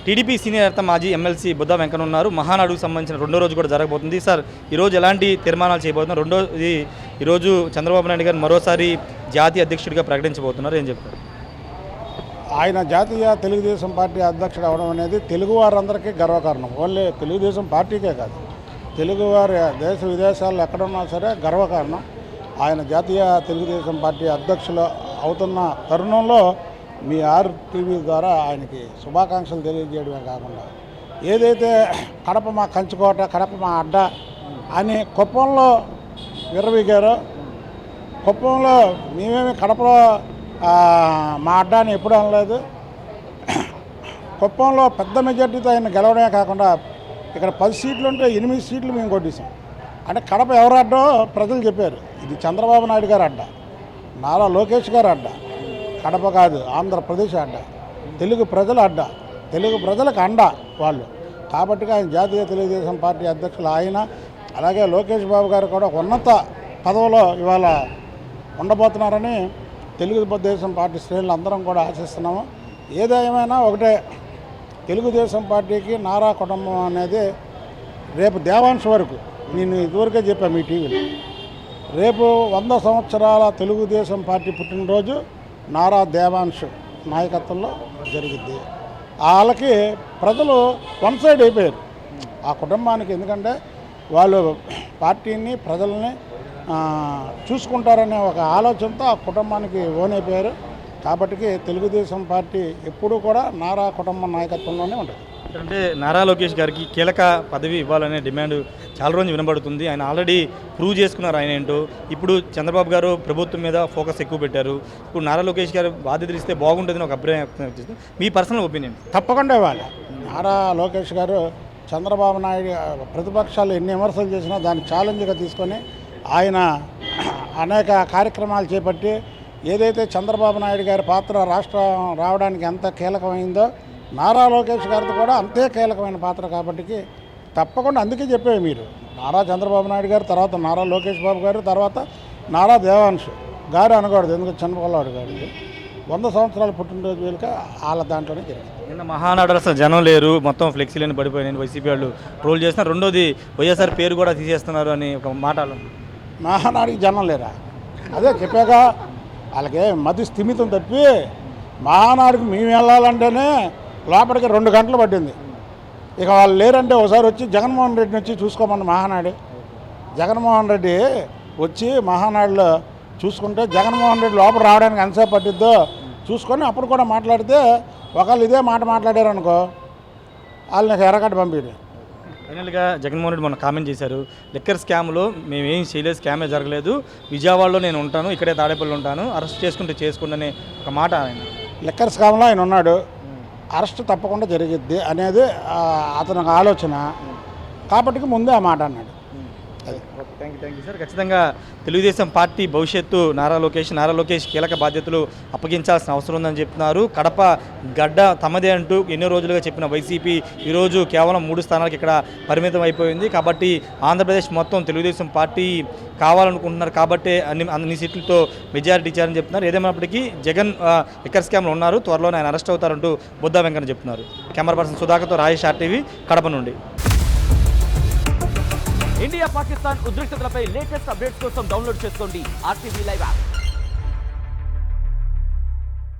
TDP senior నేత మాజీ MLC Buddha Venkanna ఉన్నారు. మహానాడుకు సంబంధించిన రెండో రోజు కూడా జరగబోతుంది. సార్, ఈరోజు ఎలాంటి తీర్మానాలు చేయబోతున్నారు? ఈరోజు చంద్రబాబు నాయుడు గారు మరోసారి జాతీయ అధ్యక్షుడిగా ప్రకటించబోతున్నారు. ఏం చెప్తారు? ఆయన జాతీయ తెలుగుదేశం పార్టీ అధ్యక్షుడు అవడం అనేది తెలుగు వారందరికీ గర్వకారణం. ఓన్లీ తెలుగుదేశం పార్టీకే కాదు, తెలుగువారి దేశ విదేశాల్లో ఎక్కడున్నా సరే గర్వకారణం. ఆయన జాతీయ తెలుగుదేశం పార్టీ అధ్యక్షులు అవుతున్న తరుణంలో మీ RTV ద్వారా ఆయనకి శుభాకాంక్షలు తెలియజేయడమే కాకుండా, ఏదైతే కడప మా కంచుకోట, కడప మా అడ్డ అని కుప్పంలో విర్రవీగారో, కుప్పంలో మేమేమి కడపలో మా అడ్డ అని ఎప్పుడూ అనలేదు. కుప్పంలో పెద్ద మెజార్టీతో ఆయన గెలవడమే కాకుండా ఇక్కడ 10 సీట్లు ఉంటే 8 సీట్లు మేము కొట్టేసాం. అంటే కడప ఎవరు అడ్డో ప్రజలు చెప్పారు. ఇది చంద్రబాబు నాయుడు గారు అడ్డ, నారా లోకేష్ గారు అడ్డ, కడప కాదు ఆంధ్రప్రదేశ్ అడ్డ, తెలుగు ప్రజల అడ్డ, తెలుగు ప్రజలకు అండ వాళ్ళు. కాబట్టి ఆయన జాతీయ తెలుగుదేశం పార్టీ అధ్యక్షులు ఆయన, అలాగే లోకేష్ బాబు గారు కూడా ఉన్నత పదవిలో ఇవాళ ఉండబోతున్నారని తెలుగుదేశం పార్టీ శ్రేణులు అందరం కూడా ఆశిస్తున్నాము. ఏదేమైనా ఒకటే, తెలుగుదేశం పార్టీకి నారా కుటుంబం అనేది రేపు దేవాంశ్ వరకు, నేను ఇదివరకే చెప్పాను మీ టీవీలో, రేపు 100 సంవత్సరాల తెలుగుదేశం పార్టీ పుట్టినరోజు నారా దేవాంశ్ నాయకత్వంలో జరిగిద్ది. వాళ్ళకి ప్రజలు వన్ సైడ్ అయిపోయారు ఆ కుటుంబానికి. ఎందుకంటే వాళ్ళు పార్టీని ప్రజల్ని చూసుకుంటారనే ఒక ఆలోచనతో ఆ కుటుంబానికి ఓనైపోయారు. కాబట్టి తెలుగుదేశం పార్టీ ఎప్పుడూ కూడా నారా కుటుంబం నాయకత్వంలోనే ఉంటుంది. అంటే నారా లోకేష్ గారికి కీలక పదవి ఇవ్వాలనే డిమాండ్ చాలా రోజు వినబడుతుంది. ఆయన ఆల్రెడీ ప్రూవ్ చేసుకున్నారు ఆయన ఏంటో. ఇప్పుడు చంద్రబాబు గారు ప్రభుత్వం మీద ఫోకస్ ఎక్కువ పెట్టారు. ఇప్పుడు నారా లోకేష్ గారు బాధ్యతలు ఇస్తే బాగుంటుందని ఒక అభిప్రాయం వ్యక్తం చేస్తుంది. మీ పర్సనల్ ఒపీనియన్? తప్పకుండా ఇవ్వాలి. నారా లోకేష్ గారు చంద్రబాబు నాయుడు ప్రతిపక్షాలు ఎన్ని విమర్శలు చేసినా దాన్ని ఛాలెంజ్గా తీసుకొని ఆయన అనేక కార్యక్రమాలు చేపట్టి, ఏదైతే చంద్రబాబు నాయుడు గారి పాత్ర రాష్ట్రం రావడానికి ఎంత కీలకమైందో నారా లోకేష్ గారితో కూడా అంతే కీలకమైన పాత్ర. కాబట్టి తప్పకుండా అందుకే చెప్పేవి మీరు, నారా చంద్రబాబు నాయుడు గారు, తర్వాత నారా లోకేష్ బాబు గారు, తర్వాత నారా దేవాంశ్ గారు అనకూడదు, ఎందుకంటే చంద్రబాబు గారు 100 సంవత్సరాల పుట్టినరోజు వేడుక వాళ్ళ దాంట్లోనే జరిగింది. నిన్న మహానాడు అసలు జనం లేరు, మొత్తం ఫ్లెక్సీలని పడిపోయినాయి, వైసీపీ వాళ్ళు ట్రోల్ చేస్తున్నారు. రెండోది వైఎస్ఆర్ పేరు కూడా తీసేస్తున్నారు అని ఒక మాట. మహానాడికి జనం లేరా? అదే చెప్పాక, వాళ్ళకి మతి స్థిమితం తప్పి మహానాడికి మేము వెళ్ళాలంటేనే లోపలికి 2 గంటలు పట్టింది. ఇక వాళ్ళు లేరంటే ఒకసారి వచ్చి జగన్మోహన్ రెడ్డిని వచ్చి చూసుకోమని మహానాడు. జగన్మోహన్ రెడ్డి వచ్చి మహానాడులో చూసుకుంటే జగన్మోహన్ రెడ్డి లోపల రావడానికి ఎంతసేపు పట్టిద్దో చూసుకొని అప్పుడు కూడా మాట్లాడితే, ఒకళ్ళు ఇదే మాట మాట్లాడారనుకో వాళ్ళని ఎర్రగడ్డ పంపిణీ. ఫైనల్గా జగన్మోహన్ రెడ్డి మొన్న కామెంట్ చేశారు, లిక్కర్ స్కామ్లో మేమేం చేయలేదు, స్కామే జరగలేదు, విజయవాడలో నేను ఉంటాను, ఇక్కడే తాడేపల్లి ఉంటాను, అరెస్ట్ చేసుకుంటే చేసుకోండి అనే ఒక మాట. ఆయన లిక్కర్ స్కామ్లో ఆయన ఉన్నాడు, అరెస్ట్ తప్పకుండా జరిగిద్ది అనేది అతని ఆలోచన. కాబట్టి ముందే ఆ మాట అన్నాడు. అది థ్యాంక్ యూ సార్. ఖచ్చితంగా తెలుగుదేశం పార్టీ భవిష్యత్తు నారా లోకేష్ కీలక బాధ్యతలు అప్పగించాల్సిన అవసరం ఉందని చెప్తున్నారు. కడప గడ్డ తమదే అంటూ ఎన్నో రోజులుగా చెప్పిన వైసీపీ ఈరోజు కేవలం 3 స్థానాలకు ఇక్కడ పరిమితం అయిపోయింది. కాబట్టి ఆంధ్రప్రదేశ్ మొత్తం తెలుగుదేశం పార్టీ కావాలనుకుంటున్నారు. కాబట్టి అన్ని సీట్లతో మెజారిటీ ఇచ్చారని చెప్తున్నారు. ఏదేమైనప్పటికీ జగన్ లిక్కర్ స్కామ్లో ఉన్నారు, త్వరలోనే ఆయన అరెస్ట్ అవుతారంటూ బుద్ధా వెంకన్న చెప్తున్నారు. కెమెరా పర్సన్ సుధాకర్తో రాజేష్ RTV కడప నుండి. ఇండియా పాకిస్తాన్ ఉద్రిక్తతలపై లేటెస్ట్ అప్డేట్స్ కోసం డౌన్లోడ్ చేసుకోండి RTV లైవ్ యాప్.